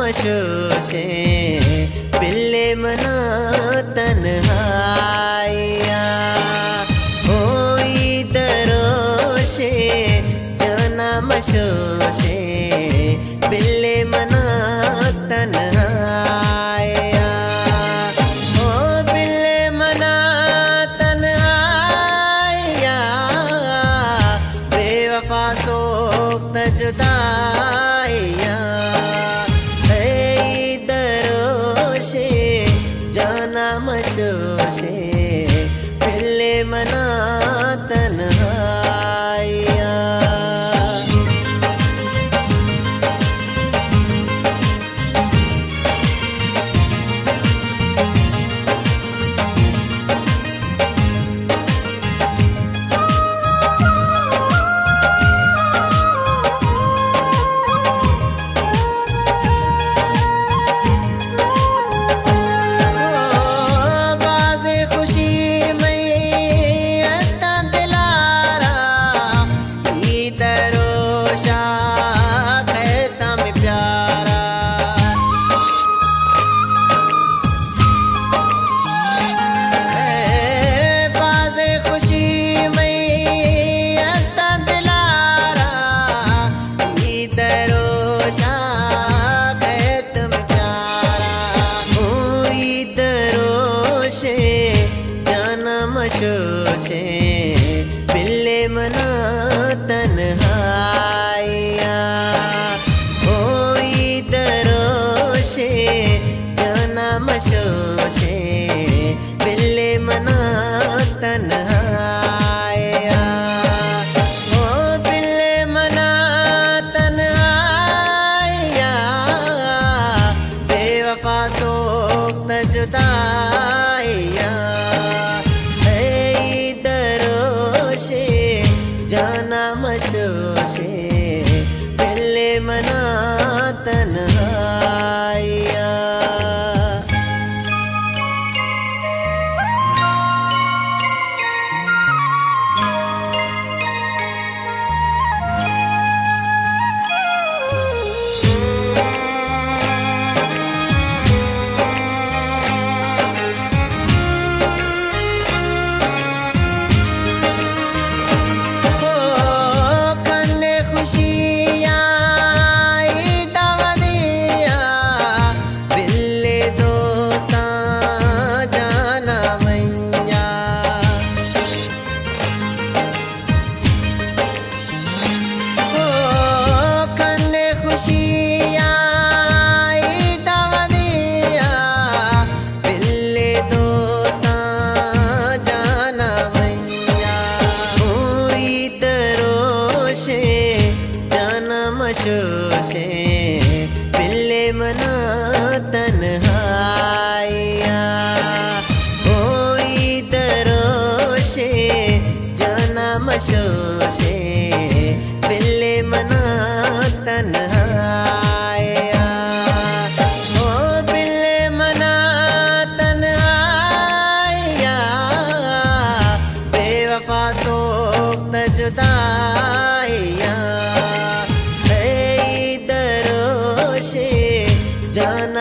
मशोशे बिल्ले मना तन्हाइया होई दरोशे जाना मशोशे बिल्ले मना तन्हाइया ओ बिल्ले मना तन्हाइया बेवफा सोख्त जुदाइया मशोशे बिल्ले मना तन्हाइया मशोशे बिल्ले मना तन्हाइया होई दरोशे जाना मशोशे बिल्ले मना तन्हाइया ओ बिल्ले मना तन्हाइया बेवफा सोख्त जुदाइया जाना मशोशे बिल्ले मना तन्हाइया मशोशे बिल्ले मना तन्हाइया होई दरोशे जाना मशोशे बिल्ले मना तन्हाइया ओ बिल्ले मना तन्हाइया बेवफा सोख्त जुदाइया जान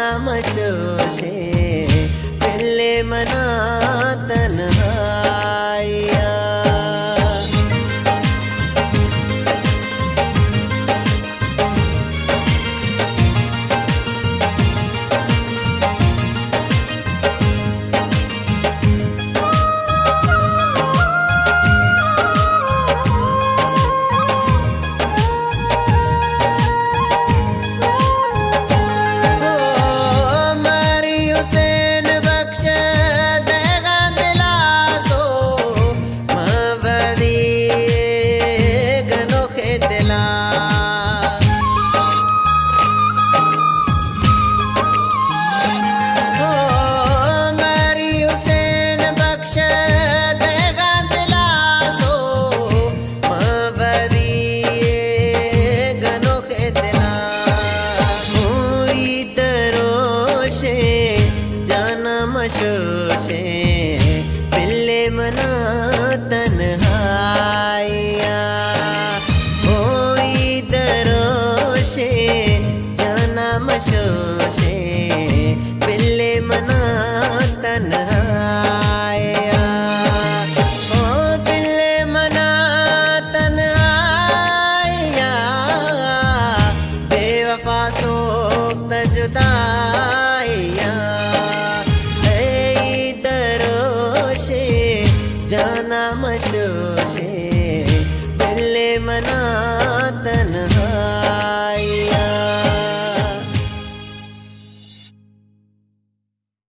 शोर